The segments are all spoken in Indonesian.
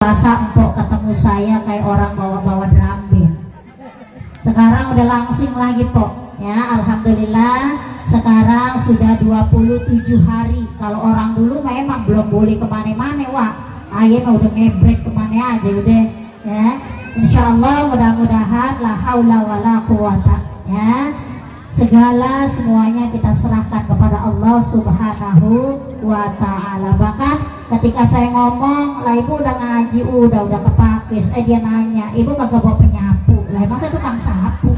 Masa empok ketemu saya kayak orang bawa-bawa drum band. Sekarang udah langsing lagi pok ya, alhamdulillah sekarang sudah 27 hari. Kalau orang dulu memang belum boleh kemana-mana wah, ayah udah ngebrek kemana aja udah ya. Insyaallah mudah-mudahan la haula wala quwata ya, segala semuanya kita serahkan kepada Allah Subhanahu wa ta'ala. Bahkan ketika saya ngomong lah, ibu udah ngaji, udah kepakis, dia nanya, ibu kagak bawa penyapu lah, emang saya tukang sapu.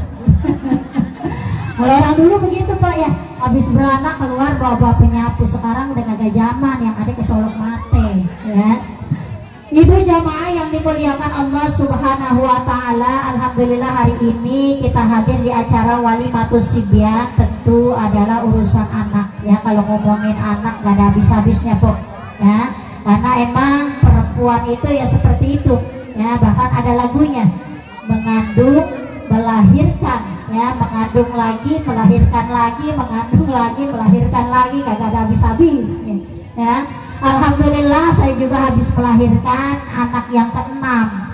Kalau orang dulu begitu pak ya, habis beranak keluar bawa penyapu. Sekarang udah kagak zaman, yang ada kecolok mate ya. Ibu jamaah yang dimuliakan Allah Subhanahu wa ta'ala, alhamdulillah hari ini kita hadir di acara Walimatus Sibyan. Tentu adalah urusan anak ya, kalau ngomongin anak gak ada habis-habisnya pok ya, karena emang perempuan itu ya seperti itu ya. Bahkan ada lagunya, mengandung, melahirkan ya, mengandung lagi, melahirkan lagi, mengandung lagi, melahirkan lagi, kagak ada habis-habisnya ya. Alhamdulillah saya juga habis melahirkan anak yang keenam.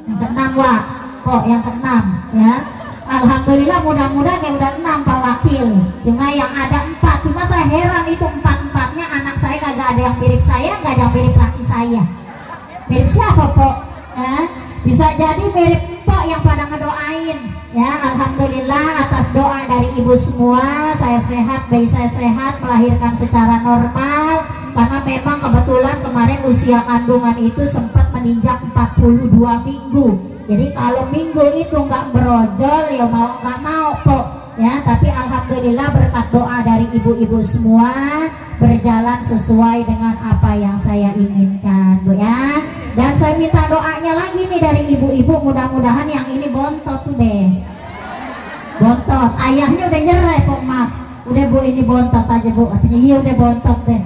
Yang keenam wah, kok yang keenam ya. Alhamdulillah, mudah-mudahan yang udah 6 Pak Wakil. Cuma yang ada 4, cuma saya heran itu 4-4-nya anak saya kagak ada yang mirip saya, gak ada yang mirip laki saya. Mirip siapa Pok? Ya, bisa jadi mirip Pok yang pada ngedoain ya. Alhamdulillah atas doa dari ibu semua, saya sehat, bayi saya sehat, melahirkan secara normal. Karena memang kebetulan kemarin usia kandungan itu sempat menginjak 42 minggu. Jadi kalau minggu itu nggak berojol ya mau nggak mau Pok ya. Tapi alhamdulillah berkat doa dari ibu-ibu semua berjalan sesuai dengan apa yang saya inginkan Bu ya. Dan saya minta doanya lagi nih dari ibu-ibu, mudah-mudahan yang ini bontot tuh deh. Bontot, ayahnya udah nyerai Pok Mas. Udah Bu, ini bontot aja Bu, katanya iya udah bontot deh.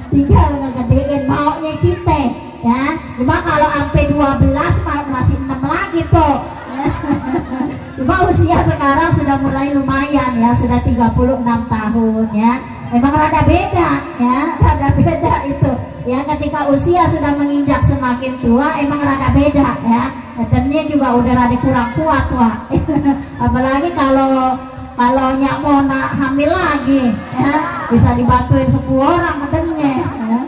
Tinggal ngegedein maunya kita ya. Cuma kalau sampai 12 masih 6 lagi Pok. Cuma usia sekarang sudah mulai lumayan ya, sudah 36 tahun ya. Memang rada beda ya, rada beda itu ya. Ketika usia sudah menginjak semakin tua emang rada beda ya. Badannya juga udah rada kurang kuat wah. Apalagi kalau Nyak Mona hamil lagi ya, bisa dibantuin 10 orang badannya ya.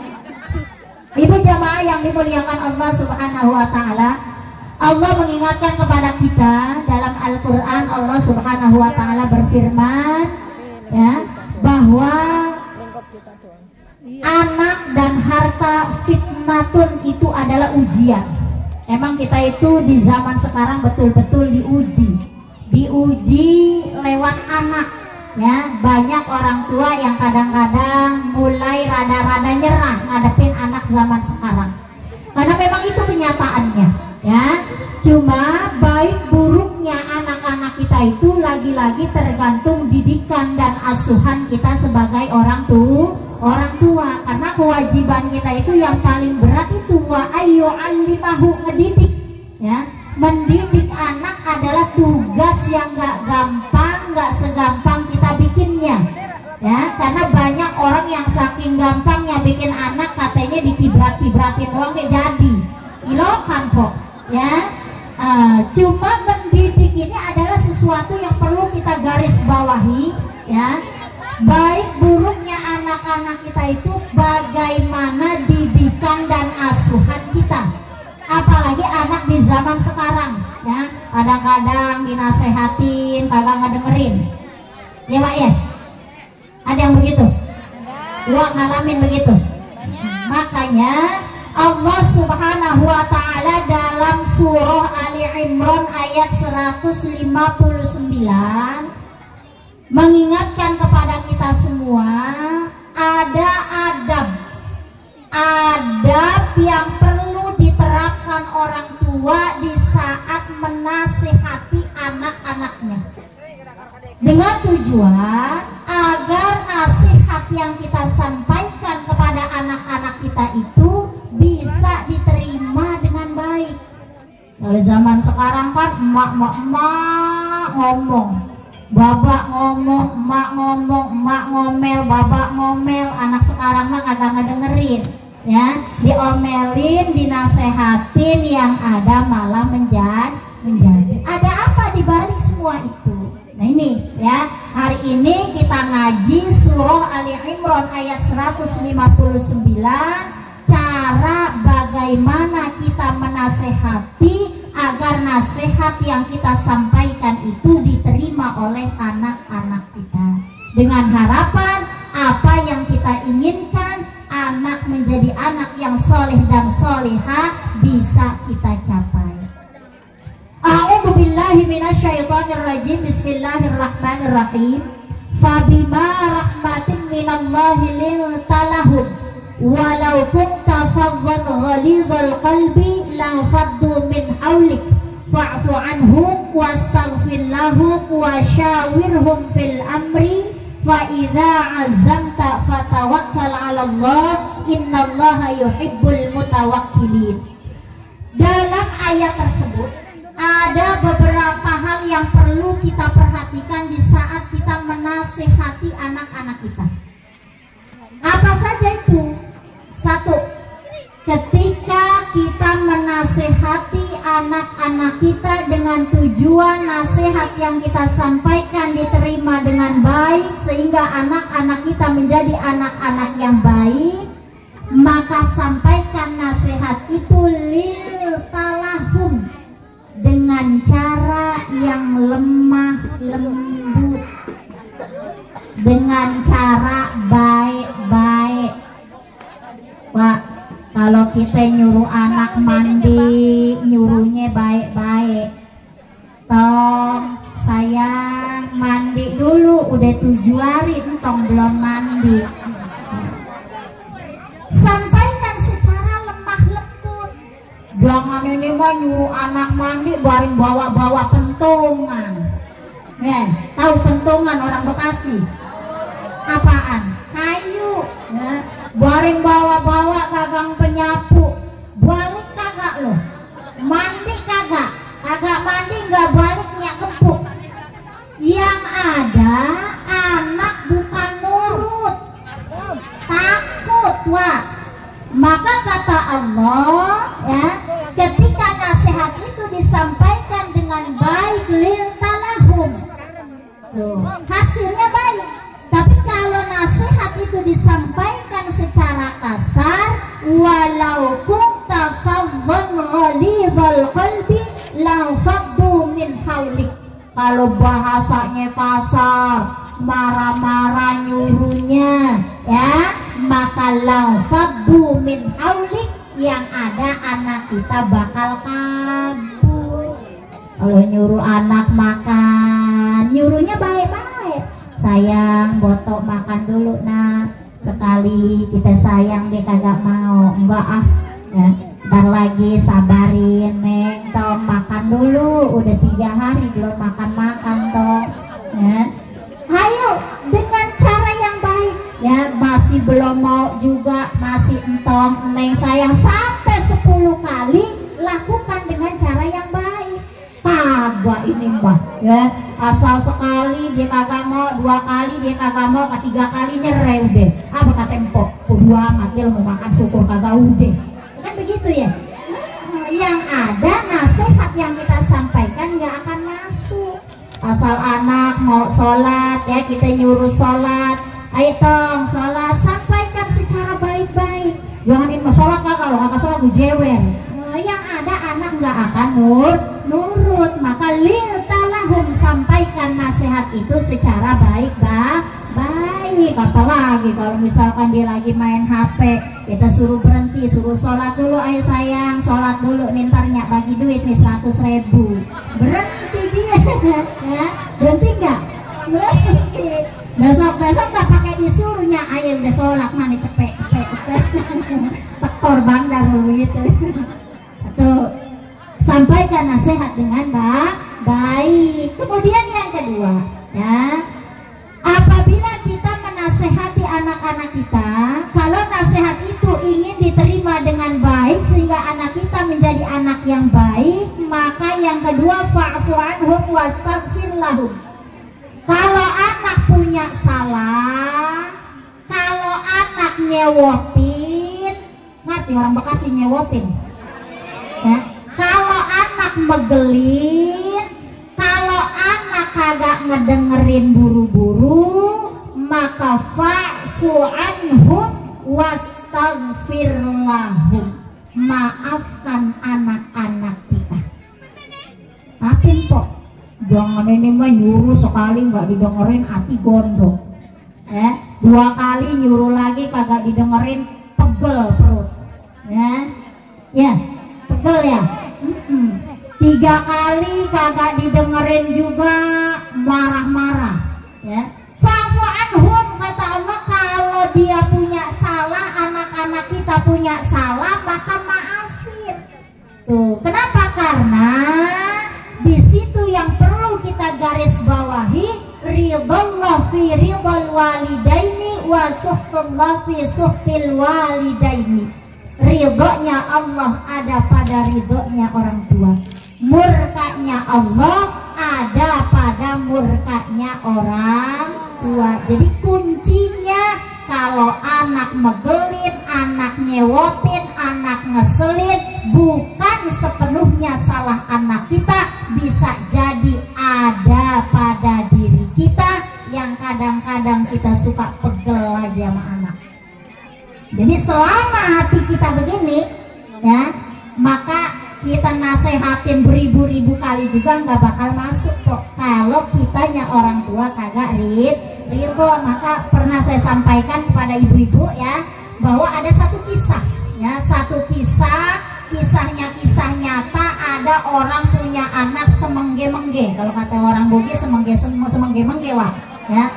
Ibu jamaah yang dimuliakan Allah Subhanahu wa ta'ala, Allah mengingatkan kepada kita dalam Al-Quran. Allah Subhanahu wa ta'ala berfirman ya, bahwa anak dan harta fitnatun itu adalah ujian. Emang kita itu di zaman sekarang betul-betul diuji lewat anak ya. Banyak orang tua yang kadang-kadang mulai rada-rada nyerah ngadepin anak zaman sekarang, karena memang itu kenyataannya ya. Cuma baik buruknya anak-anak kita itu lagi-lagi tergantung didikan dan asuhan kita sebagai orang tua. Karena kewajiban kita itu yang paling berat itu wa ayyu'allimahu, ngedidik ya. Mendidik anak adalah tugas yang gak gampang, gak segampang kita bikinnya ya. Karena banyak orang yang saking gampangnya bikin anak, katanya dikibrat-kibratin doang kayak jadi ilokan kok ya. Cuma mendidik ini adalah sesuatu yang perlu kita garis bawahi ya. Baik buruknya anak-anak kita itu bagaimana didikan dan asuhan kita. Apalagi anak di zaman sekarang ya, kadang-kadang dinasehatin kagak ngedengerin ya Pak ya. Ada yang begitu? Gua ngalamin begitu. Makanya Allah Subhanahu wa ta'ala dalam surah Ali Imran ayat 159 mengingatkan kepada kita semua ada adab yang perlu diterapkan orang tua di saat menasihati anak-anaknya, dengan tujuan agar nasihat yang kita sampaikan kepada anak-anak kita itu bisa diterima dengan baik. Kalau zaman sekarang kan emak ngomong, babak ngomong, emak ngomong, emak ngomel, babak ngomel. Anak sekarang mah kagak ngedengerin ya, diomelin, dinasehatin, yang ada malah menjadi. Ada apa di balik semua itu? Nah ini ya, hari ini kita ngaji surah Ali Imran ayat 159, cara bagaimana kita menasehati agar nasihat yang kita sampaikan itu diterima oleh anak-anak kita, dengan harapan apa yang kita inginkan, anak menjadi anak yang soleh dan solehah, bisa kita capai. A'udzu billahi minasyaitonir rajim. Bismillahirrahmanirrahim. Fabima rahmatin minallahi lintalahum walau kunta faddan ghalidhal qalbi lanfaddu min hawlik fa'fu anhum wastaghfir lahum wa syawirhum fil amri fa idza azamta fatawakkal 'ala Allah innallaha yuhibbul mutawakkilin. Dalam ayat tersebut ada beberapa hal yang perlu kita perhatikan di saat kita menasehati anak-anak kita. Apa saja itu? Satu, ketika kita menasehati anak-anak kita dengan tujuan nasihat yang kita sampaikan diterima dengan baik sehingga anak-anak kita menjadi anak-anak yang baik, maka sampaikan nasihat itu lil talahum, dengan cara yang lemah lembut, dengan cara baik-baik. Pak, kalau kita nyuruh anak mandi, nyuruhnya baik-baik. Tong, sayang mandi dulu, udah 7 hari entong belum mandi. Sampaikan secara lemah lembut. Jangan ini mah nyuruh anak mandi baring bawa-bawa pentungan. Tahu pentungan orang Bekasi? Apaan? Kayu. Baring bawa-bawa gagang penyapu. Balik kagak loh. Mandi kagak. Kagak mandi nggak baliknya kepuk. Yang ada anak bukan nurut, takut, wah. Maka kata Allah ya, ketika nasihat itu disampaikan dengan baik lintalahum, hasilnya baik. Tapi kalau nasihat itu disampaikan secara kasar, walau kunta faddan ghalidhal qalbi lanfaddu min hawlik, kalau bahasanya kasar, marah-marah nyuruhnya ya, maka lanfaddu min hawlik, yang ada anak kita bakal kabur. Kalau nyuruh anak makan, nyuruhnya baik-baik, sayang botok makan dulu nak, sekali kita sayang dia kagak mau, enggak ah ya, ntar lagi sabarin neng, tong makan dulu, udah 3 hari belum makan tong ya. Ayo dengan cara yang baik ya, masih belum mau juga, masih entong neng sayang, sampai 10 kali lakukan dengan cara yang baik. Kagak ini mbah ya, asal sekali dia kagak mau, 2 kali dia kagak mau, 3 kali nyerah udah. Apa kata empok? Kedua amat dia mau makan syukur kagak udah. Kan begitu ya. Yang ada nasihat yang kita sampaikan nggak akan masuk. Asal anak mau sholat ya, kita nyuruh sholat, ayo tong sholat, sampaikan secara baik-baik. Jangan ini mau sholat kagak, kalau kagak sholat gue jewer. Yang ada anak nggak akan nurut. Maka lintalahum, sampaikan nasihat itu secara baik-baik. Apalagi kalau misalkan dia lagi main HP, kita suruh berhenti, suruh sholat dulu, ayo sayang sholat dulu, nintarnya bagi duit nih 100.000, berhenti dia ya, berhenti nggak? Berhenti. Besok nggak pakai disuruhnya, ayo udah sholat mana cepet tekor bandar dulu gitu. Tuh, sampaikan nasihat dengan baik. Kemudian yang kedua ya, apabila kita menasehati anak-anak kita, kalau nasihat itu ingin diterima dengan baik sehingga anak kita menjadi anak yang baik, maka yang kedua fa'fu anhum wastaghfir lahum. Kalau anak punya salah, kalau anak nyewotin, hati orang Bekasi nyewotin. Ya, kalau anak megelin, kalau anak kagak ngedengerin buru-buru, maka fa'fu anhum wastaghfir lahum. Maafkan anak-anak kita. Tapi kok jangan ini mah nyuruh sekali nggak didengerin hati gondok. Dua kali nyuruh lagi kagak didengerin, pegel perut. Ya, pegel ya. Tiga kali kagak didengerin juga marah-marah. Ya. Fa'fu anhum, kata Allah, kalau dia punya salah, anak-anak kita punya salah, maka maafin. Tuh, kenapa? Karena di situ yang perlu kita garis bawahi, ridallah fi ridal walidaini wa suhtullah fi suhtil walidaini. Ridhonya Allah ada pada ridhonya orang tua, murkanya Allah ada pada murkanya orang tua. Jadi kuncinya kalau anak megelin, anak nyewotin, anak ngeselin, bukan sepenuhnya salah anak kita, bisa jadi ada pada diri kita yang kadang-kadang kita suka pegel aja sama anak. Jadi selama hati kita begini, ya, maka kita nasehatin beribu-ribu kali juga nggak bakal masuk kok. Kalau kitanya orang tua kagak ridho. Maka pernah saya sampaikan kepada ibu-ibu ya, bahwa ada satu kisah, ya, satu kisahnya kisah nyata. Ada orang punya anak semengge-mengge. Kalau kata orang Bugis semengge-mengge wah, ya,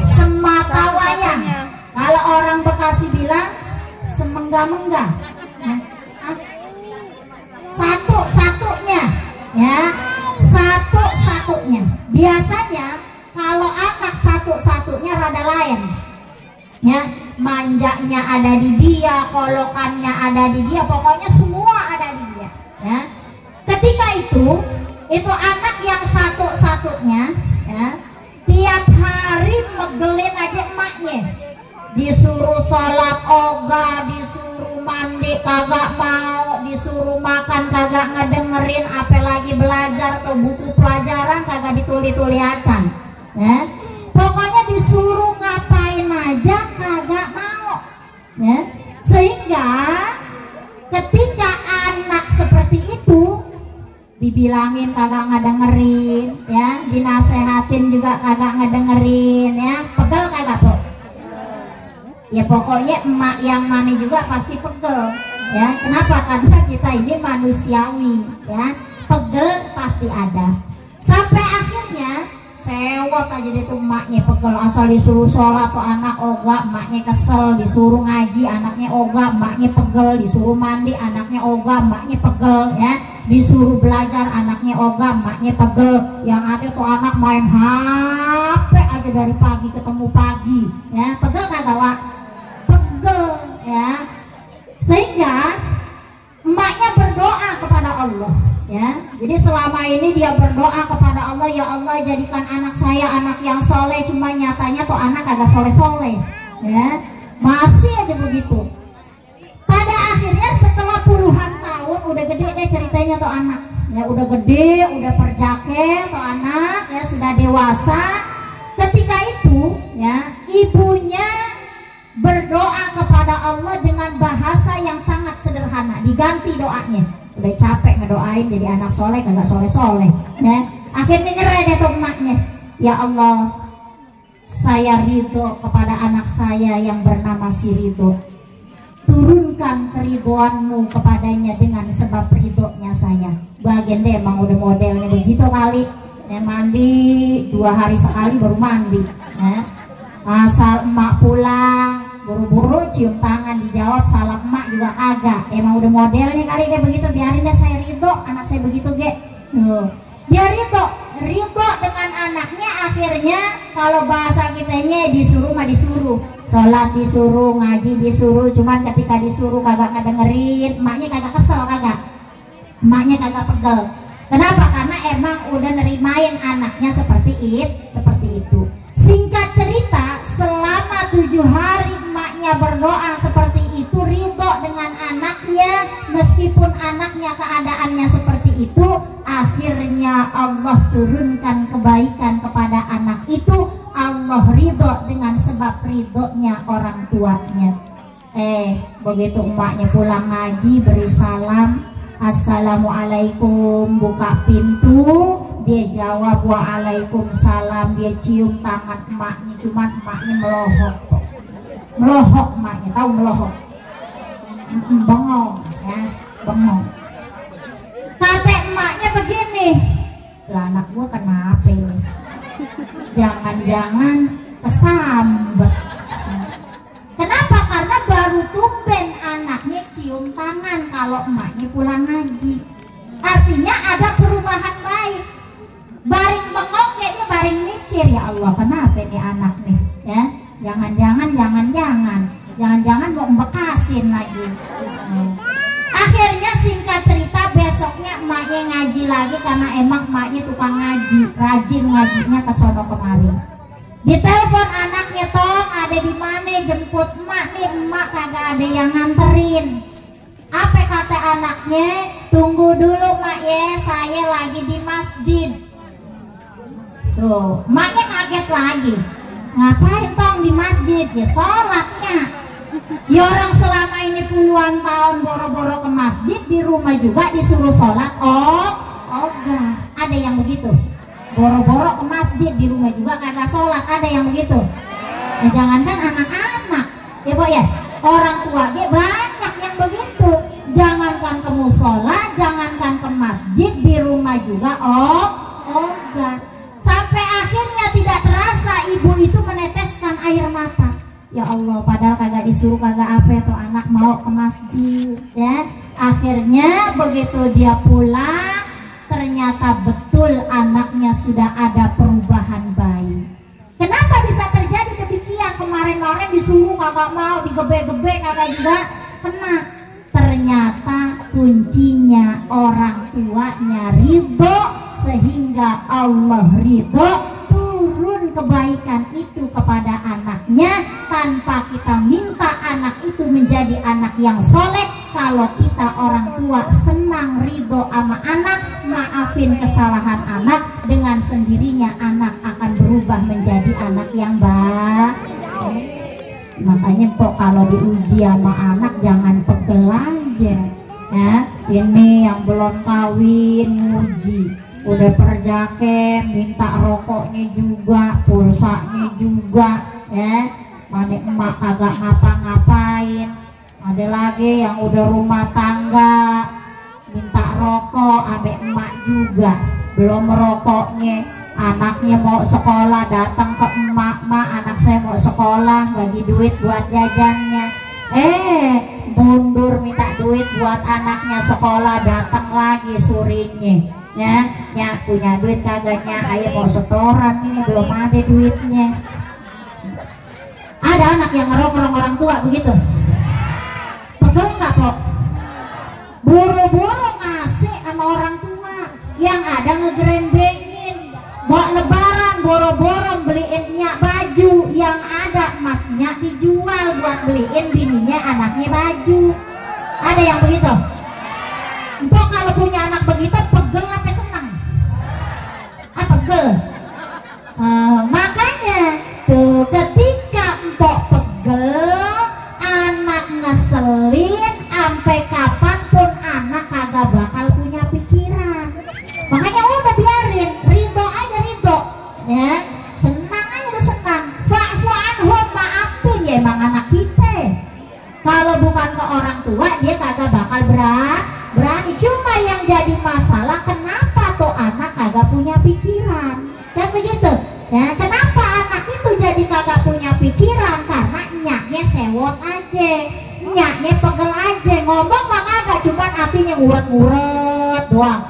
semata wayang. Kalau orang Bekasi bilang semenggah-menggah. Satu-satunya, ya, satu-satunya. Biasanya kalau anak satu-satunya rada lain, ya, manjanya ada di dia, kolokannya ada di dia, pokoknya semua ada di dia, ya. Ketika itu anak yang satu-satunya, ya, tiap hari megelin aja emaknya, disuruh sholat ogah, disuruh mandi kagak mau, disuruh makan kagak ngedengerin, apalagi belajar atau buku pelajaran kagak dituli-tuli acan, ya. Pokoknya disuruh ngapain aja kagak mau, ya. Sehingga ketika anak seperti itu dibilangin kagak ngedengerin, ya, dinasehatin juga kagak ngedengerin, ya, pegel kagak po? Ya pokoknya emak yang mana juga pasti pegel, ya. Kenapa? Karena kita ini manusiawi, ya, pegel pasti ada. Sampai akhirnya sewot aja deh tuh emaknya pegel, asal disuruh sholat tuh anak ogah, emaknya kesel, disuruh ngaji anaknya ogah, emaknya pegel, disuruh mandi anaknya ogah, emaknya pegel, ya, disuruh belajar anaknya ogah, emaknya pegel. Yang ada tuh anak main HP aja dari pagi ketemu pagi, ya, pegel kagak Wak? Pegel, ya. Sehingga emaknya berdoa kepada Allah, ya. Jadi selama ini dia berdoa kepada Allah, ya Allah jadikan anak saya anak yang soleh, cuma nyatanya tuh anak agak soleh-soleh, ya, masih aja begitu. Pada akhirnya setelah puluhan tahun udah gede deh ceritanya tuh anak, ya, udah gede, udah perjake tuh anak, ya, sudah dewasa. Ketika itu, ya, ibunya berdoa kepada Allah dengan bahasa yang sangat sederhana, diganti doanya. Udah capek ngedoain jadi anak soleh kagak soleh-soleh, ya. Akhirnya nyerah deh tuh emaknya, ya Allah, saya ridho kepada anak saya yang bernama si Ridho, turunkan keridhoanmu kepadanya dengan sebab ridhonya saya. Bagian deh emang udah modelnya begitu kali, ya, mandi 2 hari sekali baru mandi, ya. Asal emak pulang buru-buru cium tangan, dijawab salam emak juga kagak. Emang udah modelnya kali deh begitu. Biarin deh, saya ridho anak saya begitu ge. Dia ridho dengan anaknya. Akhirnya kalau bahasa kitanya disuruh mah disuruh, sholat disuruh, ngaji disuruh. Cuman ketika disuruh kagak ngedengerin, emaknya kagak kesel, kagak, emaknya kagak pegel. Kenapa? Karena emang udah nerimain anaknya seperti itu. Singkat cerita, selama 7 hari emaknya berdoa seperti itu, ridho dengan meskipun anaknya keadaannya seperti itu, akhirnya Allah turunkan kebaikan kepada anak itu. Allah ridho dengan sebab ridhonya orang tuanya. Begitu emaknya pulang ngaji, beri salam, assalamualaikum, buka pintu, dia jawab waalaikumsalam, dia cium tangan emaknya, cuma emaknya melohok. Melohok emaknya, tahu melohok? Bengong, ya, bengong. Kata emaknya begini, lah anak gua kenapa ini? Jangan-jangan kesambet. Kenapa? Karena baru tumben anaknya cium tangan kalau emaknya pulang ngaji. Artinya ada perubahan baik. Baring bengong kayaknya baring mikir, ya Allah kenapa ini anak nih, ya? Jangan-jangan mau membekasin lagi. Akhirnya singkat cerita besoknya emaknya ngaji lagi karena emang emaknya tukang ngaji, rajin ngajinya ke sono kemari. Ditelepon anaknya, Tong ada di mana, jemput emak nih, emak kagak ada yang nganterin. Apa kata anaknya? Tunggu dulu mak ya, saya lagi di masjid. Tuh, emaknya kaget lagi. Ngapain Tong di masjid? Ya sholatnya. Ya orang selama ini puluhan tahun boro-boro ke masjid, di rumah juga disuruh sholat. Enggak. Ada yang begitu. Boro-boro ke masjid, di rumah juga kagak sholat. Ada yang begitu. Nah, jangankan anak-anak, ya Bo ya, orang tua dia banyak yang begitu. Jangankan ke musola, jangankan ke masjid, di rumah juga enggak. Sampai akhirnya tidak terasa ibu itu meneteskan air mata. Ya Allah, padahal kagak disuruh, kagak apa tuh anak mau ke masjid, ya. Akhirnya begitu dia pulang, ternyata betul anaknya sudah ada perubahan baik. Kenapa bisa terjadi demikian? Kemarin-kemarin disuruh kagak mau, digebek-gebek kagak juga kena. Ternyata kuncinya orang tuanya ridho, sehingga Allah ridho, turun kebaikan itu kepada anaknya tanpa kita minta anak itu menjadi anak yang soleh. Kalau kita orang tua senang ridho sama anak, maafin kesalahan anak, dengan sendirinya anak akan berubah menjadi anak yang baik. Makanya kok kalau diuji sama anak jangan pegel aja, ya. Ini yang belum kawin nguji, udah perjake minta rokoknya juga, pulsanya juga, ya. Mana emak kagak ngapa-ngapain. Ada lagi yang udah rumah tangga minta rokok, abe emak juga belum merokoknya. Anaknya mau sekolah datang ke emak, anak saya mau sekolah, bagi duit buat jajannya. Mundur minta duit buat anaknya sekolah, datang lagi surinya. Ya punya duit kagaknya, ayo mau setoran, ini belum ada duitnya. Ada anak yang ngerong-ngerong orang tua begitu. Pegel nggak kok? Buru-buru ngasih sama orang tua, yang ada ngegerembengin. Bawa lebaran boro-boro beliin nyak baju, yang ada emasnya dijual buat beliin bininya anaknya baju. Ada yang begitu? Empok kalau punya anak begitu pegel apa senang? Pegel. Makanya tuh ketika empok pegel, anak ngeselin, sampai kapanpun anak kagak bakal punya pikiran. Makanya udah biarin, ridho aja ridho, ya, senang aja udah senang. Fa'fu anhum, maafin ya, emang anak kita. Kalau bukan ke orang tua dia kagak bakal berani. Cuma yang jadi masalah kenapa tuh anak kagak punya pikiran, kan begitu? Ya, kenapa anak itu jadi kagak punya pikiran? Karena nyaknya sewot aja, nyaknya pegel aja, ngomong mah kagak, cuman hatinya nguret-nguret doang.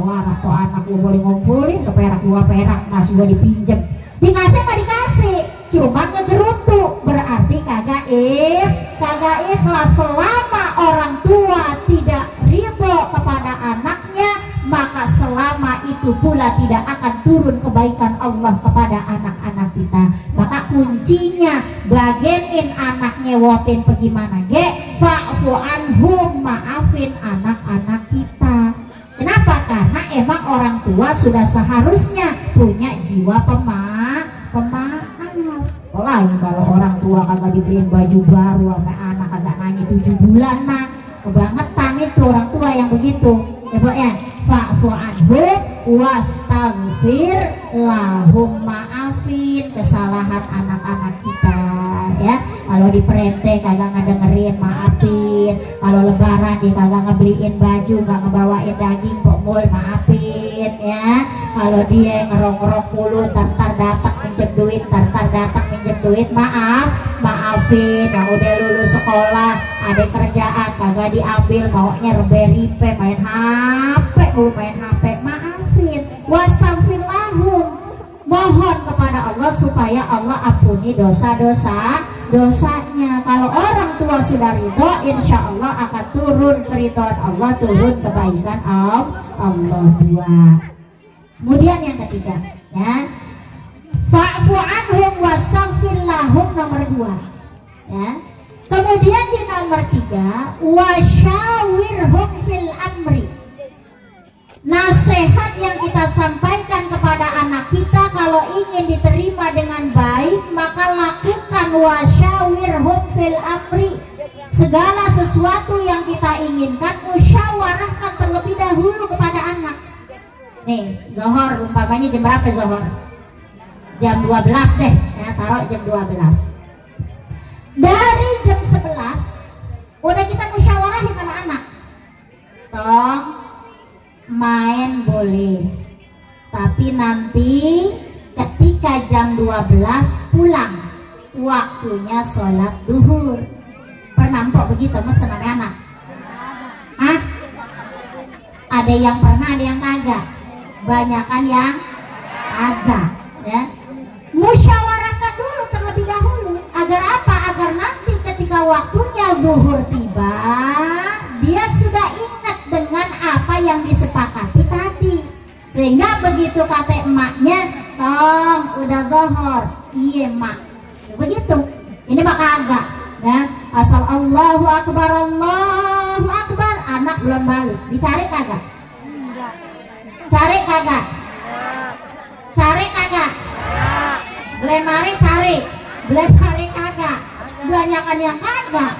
Wah, anak gue boleh ngumpulin seperak dua perak, nasi gue dipinjem, dikasih nggak dikasih, cuma ngegerutu, berarti kagak ikhlas. Selama orang tua tidak ridho kepada anaknya, maka selama itu pula tidak akan turun kebaikan Allah kepada anak-anak kita. Maka kuncinya bagenin anak nyewotin bagaimana ge, fa'fu anhum, maafin anak-anak kita. Kenapa? Karena emang orang tua sudah seharusnya punya jiwa pemaaf. Lain kalau orang tua kagak dibeliin baju baru sama anak kagak nanya 7 bulan nah, kebangetan itu orang tua yang begitu. Ya pokoknya fa'fu anhum wastaghfir lahum, maafin kesalahan anak-anak kita ya. Kalau diperintah kagak ngedengerin, maafin. Kalau lebaran dia kagak ngebeliin baju, gak ngebawain daging pokmul, maafin ya. Kalau dia ngerong-ngerong mulu, tar datang pinjam duit, tar datang pinjam duit, maafin. Yang udah lulus sekolah, ada kerjaan kagak diambil, maunya rembe-ripe, main HP mulu, main HP, maafin. Wastaghfirlahum, mohon kepada Allah supaya Allah ampuni dosanya. Kalau orang tua sudah ridho, insya Allah akan turun keridhaan Allah, turun kebaikan Allah. Dua. Kemudian yang ketiga, ya, fa'fu anhum wastaghfir lahum, nomor 2 ya. Kemudian di nomor 3, wasyawirhum fil amri. Nasihat yang kita sampaikan kepada anak kita kalau ingin diterima dengan baik, maka lakukan wasyawirhum fil amri. Segala sesuatu yang kita inginkan, musyawarahkan terlebih dahulu kepada anak. Nih, zohor umpamanya jam berapa zohor? Jam 12 deh ya, taruh jam 12. Dari jam 11 udah kita musyawarahin sama anak, tong main boleh, tapi nanti ketika jam 12 pulang, waktunya sholat duhur. Pernah mpok begitu mesen anak? Hah? Ada yang pernah, ada yang kagak. Banyakan yang kagak ya. Musyawarahkan dulu terlebih dahulu. Agar apa? Agar nanti ketika waktunya zuhur tiba, dia sudah ingat dengan apa yang disepakati tadi. Sehingga begitu kata emaknya, tong udah zuhur, iya mak, begitu. Ini mah kagak ya. Asal Allahu Akbar, anak belum balik, dicari kagak? Cari kagak? Cari kagak? Belemari cari, belemari kagak. Banyakan yang kagak.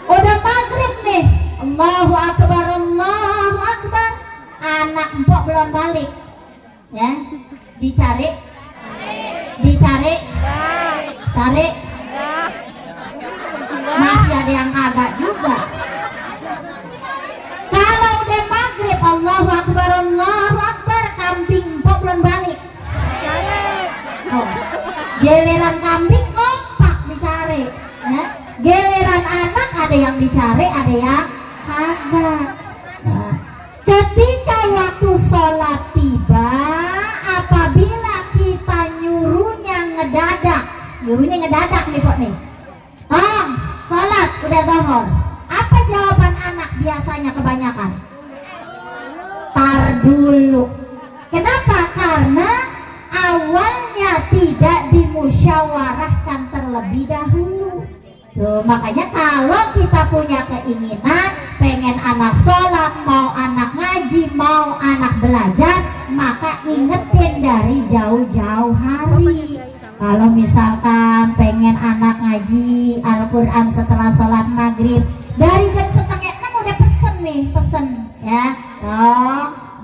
Udah maghrib nih, Allahu Akbar, anak empok belum balik, ya. Dicari, cari. Masih ada yang kagak juga. Kalau udah maghrib, Allahu Akbar, kambing empok belum balik. Oh, giliran kambing kompak dicari, ya. Giliran anak ada yang dicari, ada yang kagak. Nah, ketika waktu sholat tiba, apabila kita nyuruhnya ngedadak nih Pak nih, sholat udah zuhur, apa jawaban anak biasanya kebanyakan? Tar dulu. Kenapa? Karena awalnya tidak dimusyawarahkan terlebih dahulu. Tuh, makanya kalau kita punya keinginan pengen anak sholat, mau anak ngaji, mau anak belajar, maka ingetin dari jauh-jauh hari. Kalau misalkan pengen anak ngaji Al-Quran setelah sholat maghrib, dari jam 5:30 udah pesen ya.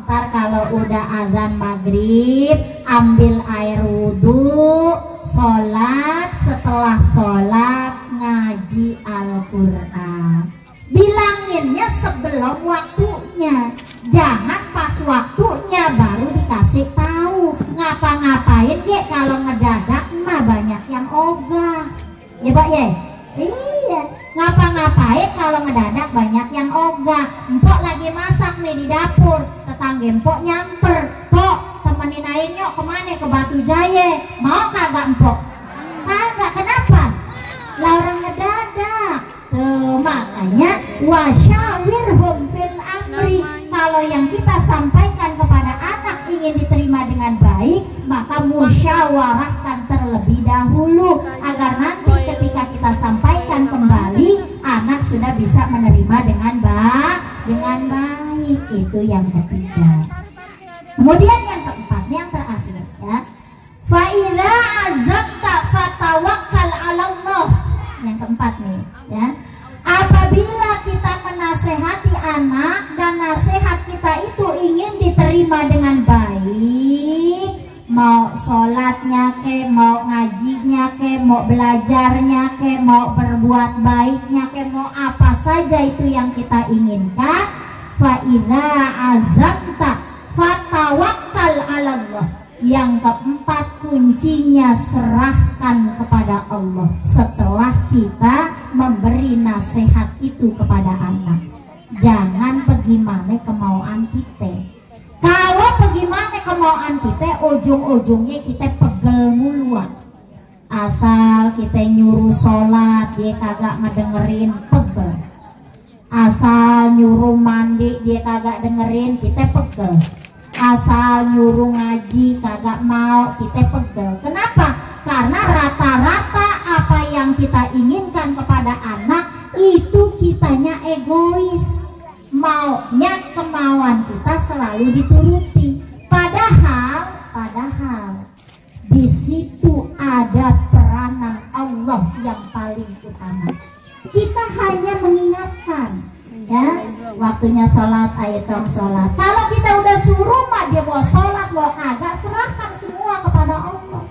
Ntar kalau udah azan maghrib, ambil air wudhu, sholat, setelah sholat ngaji Al-Quran. Bilanginnya sebelum waktunya, jangan pas waktunya baru dikasih tahu. Ngapa-ngapain Ge, kalau ngedadak mah banyak yang ogah ya Pak ya. Iya, ngapa-ngapain kalau ngedadak banyak yang ogah. Empok lagi masak nih di dapur, tetangga empok nyamper, "Pok, temenin aing yuk kemana? Ke Batu Jaya." Mau kagak empok? Kagak. Kenapa? Lah orang ngedadak. Tuh, makanya wasyawirhum fil amri. Kalau yang kita sampaikan kepada anak ingin diterima dengan baik, maka musyawarahkan terlebih dahulu agar nanti ketika kita sampaikan kembali anak sudah bisa menerima dengan baik. Itu yang ketiga. Kemudian yang keempat, yang terakhir ya, fa idza azamta fatawakkal 'ala Allah. Yang keempat nih ya, apabila kita menasehati anak dan nasihat kita itu ingin diterima dengan baik, mau sholatnya ke, mau ngajinya ke, mau belajarnya ke, mau berbuat baiknya ke, mau apa saja itu yang kita inginkan, fa idza azamta fatawakkal 'ala Allah. Yang keempat, kuncinya serahkan kepada Allah setelah kita memberi nasihat itu kepada anak. Jangan bagaimana kemauan kita. Kalau bagaimana kemauan kita, ujung-ujungnya kita pegel muluan. Asal kita nyuruh sholat dia kagak ngedengerin, pegel. Asal nyuruh mandi dia kagak dengerin, kita pegel. Asal nyuruh ngaji kagak mau, kita pegel. Kenapa? Karena rata-rata apa yang kita inginkan kepada anak itu kitanya egois, maunya kemauan kita selalu dituruti. Padahal di situ ada peranan Allah yang paling utama. Kita hanya mengingatkan ya, waktunya sholat, ayo dong sholat. Kalau kita udah suruh mah dia mau sholat mau kagak, serahkan semua kepada Allah.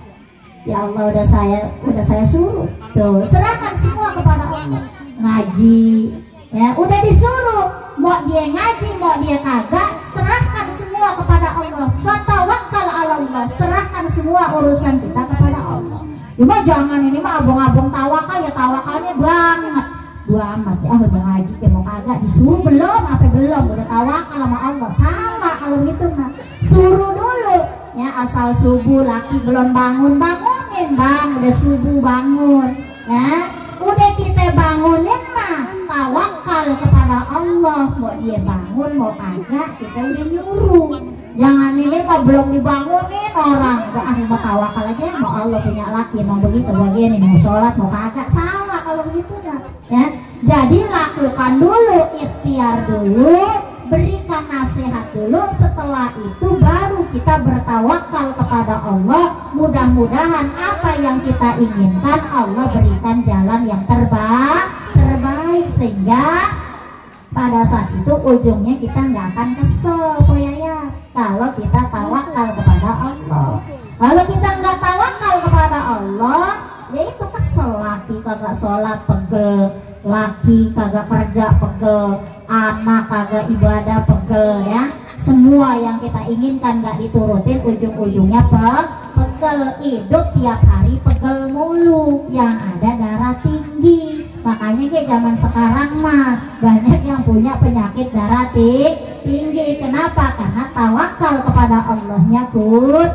Ya Allah, udah saya suruh tuh, serahkan semua kepada Allah. Ngaji ya udah disuruh, mau dia ngaji mau dia kagak, serahkan semua kepada Allah. Fatawakkal 'ala Allah, serahkan semua urusan kita kepada Allah. Cuma jangan ini mah abang-abang tawakal, ya tawakalnya banget. Dua amat ya, udah ngaji ke mau kagak, disuruh belum, apa belum, udah tawakal sama Allah. Sama kalau gitu mah, suruh dulu ya. Asal subuh laki belum bangunin bang, udah subuh bangun ya, udah kita bangunin mah tawakal kepada Allah. Mau dia bangun mau kagak, kita udah nyuruh. Jangan ini mah belum dibangunin orang, udah mau tawakal aja, mau Allah punya laki mau begitu begini, mau sholat mau kagak. Salah kalau begitu ya. Jadi lakukan dulu, ikhtiar dulu, berikan nasihat dulu, setelah itu baru kita bertawakal kepada Allah. Mudah-mudahan apa yang kita inginkan Allah berikan jalan yang terbaik, sehingga pada saat itu ujungnya kita nggak akan kesel ya. Kalau kita tawakal kepada Allah. Kalau kita nggak tawakal kepada Allah, ya itu kesel. Laki kagak sholat pegel, laki kagak kerja pegel, anak kagak ibadah pegel ya. Semua yang kita inginkan nggak diturutin, ujung-ujungnya pegel. Hidup tiap hari pegel mulu, yang ada darah tinggi. Makanya kayak zaman sekarang mah banyak yang punya penyakit darah tinggi. Kenapa? Karena tawakal kepada Allahnya kurang.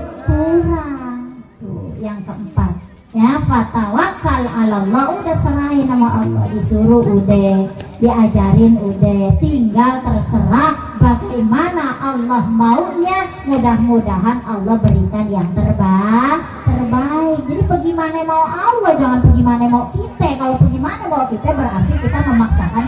Tuh, yang keempat ya, fatawakkal 'ala Allah. Udah serahin sama Allah, disuruh udah, diajarin udah, tinggal terserah bagaimana Allah maunya. Mudah-mudahan Allah berikan yang terbaik. Jadi bagaimana mau Allah, jangan bagaimana mau kita. Kalau bagaimana mau kita berarti kita memaksakan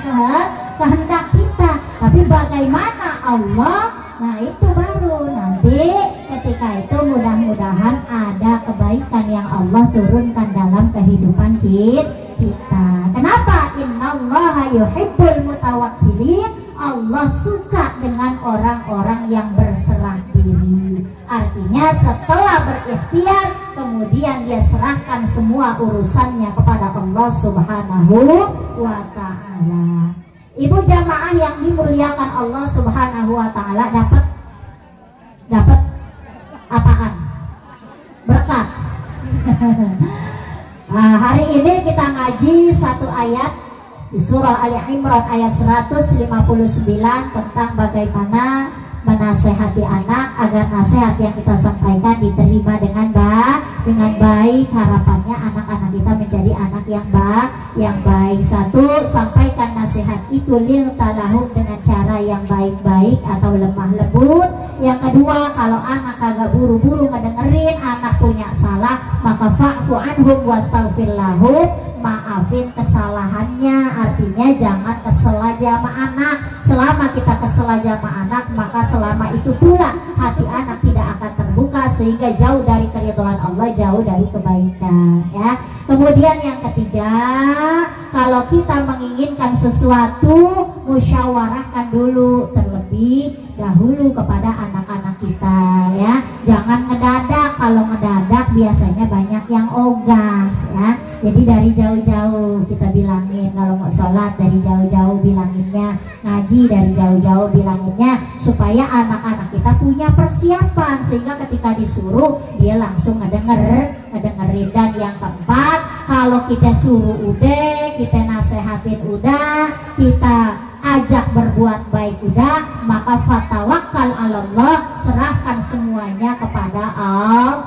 kehendak kita. Tapi bagaimana Allah, nah itu baru nanti ketika itu mudah-mudahan ada kebaikan yang Allah turunkan dalam kehidupan kita. Kenapa? Innallaha yuhibbul mutawakkilin. Allah suka dengan orang-orang yang berserah diri. Artinya setelah berikhtiar, kemudian dia serahkan semua urusannya kepada Allah Subhanahu wa ta'ala. Ibu jamaah yang dimuliakan Allah Subhanahu wa ta'ala, dapat apaan? Berkat. Nah, hari ini kita ngaji satu ayat di surah Ali Imran ayat 159 tentang bagaimana menasehati anak agar nasihat yang kita sampaikan diterima dengan baik. Harapannya anak-anak kita menjadi anak yang baik. Satu, sampaikan nasihat itu lil talahum dengan cara yang baik-baik atau lemah lembut. Yang kedua, kalau anak agak buru-buru ngedengerin, anak punya salah, maka fa'fu anhum wastaghfir lahum, maafin kesalahannya. Artinya jangan kesel aja sama anak. Selama kita kesel aja sama anak, maka selama itu pula hati anak tidak akan terbuka, sehingga jauh dari keridhaan Allah, jauh dari kebaikan, ya. Kemudian yang ketiga, kalau kita menginginkan sesuatu, musyawarahkan dulu terlebih dahulu kepada anak-anak kita, ya. Jangan ngedadak. Kalau ngedadak biasanya banyak yang ogah, ya. Jadi dari jauh-jauh kita bilangin, kalau mau sholat dari jauh-jauh bilanginnya, ngaji dari jauh-jauh bilanginnya, supaya anak-anak kita punya persiapan, sehingga ketika disuruh dia langsung ngedengerin. Dan yang keempat, kalau kita suruh udah, kita nasehatin udah, kita ajak berbuat baik udah, maka fatawakkal 'alallah, serahkan semuanya kepada Allah.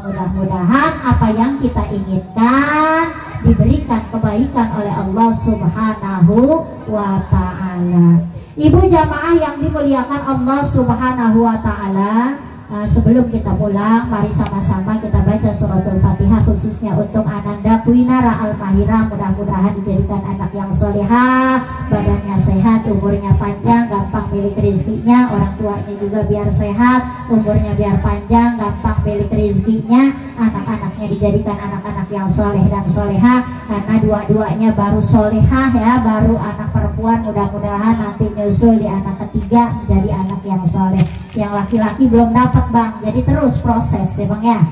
Mudah-mudahan apa yang kita inginkan diberikan kebaikan oleh Allah Subhanahu wa ta'ala. Ibu jamaah yang dimuliakan Allah Subhanahu wa ta'ala, sebelum kita pulang, mari sama-sama kita baca suratul Fatihah, khususnya untuk Ananda Kuinara Al-Mahira. Mudah-mudahan dijadikan anak yang solehah, badannya sehat, umurnya panjang, gampang milik rezekinya, orang tuanya juga biar sehat, umurnya biar panjang, gampang milik rezekinya, anak-anaknya dijadikan anak-anak yang soleh dan solehah, karena dua-duanya baru solehah, ya, baru anak perempuan, mudah-mudahan nanti nyusul di anak ketiga menjadi anak yang soleh. Yang laki-laki belum dapat, Bang, jadi terus proses, ya Bang, ya.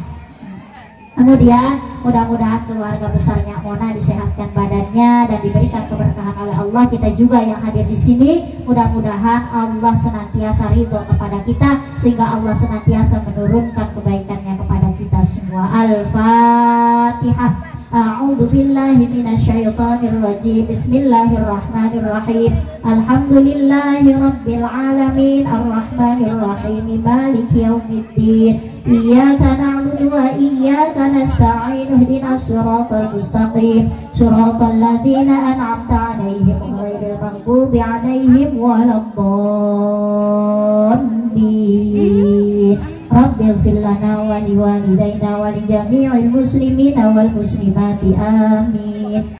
Kemudian mudah-mudahan keluarga besarnya Mona disehatkan badannya dan diberikan keberkahan oleh Allah. Kita juga yang hadir di sini, mudah-mudahan Allah senantiasa ridho kepada kita, sehingga Allah senantiasa menurunkan kebaikannya kepada kita semua. Al-Fatihah. A'udzu billahi minasyaitonir rajim. Bismillahirrahmanirrahim. Alhamdulillahi rabbil alamin, arrahmanir rahim, maliki yaumiddin. Iyyaka na'budu wa iyyaka nasta'in. Ihdinas siratal mustaqim, siratal ladzina an'amta 'alaihim ghairil maghdubi 'alaihim waladdallin. Rabbighfir lana wa liwalidayna wa li jami'il muslimina wal muslimati. Amin.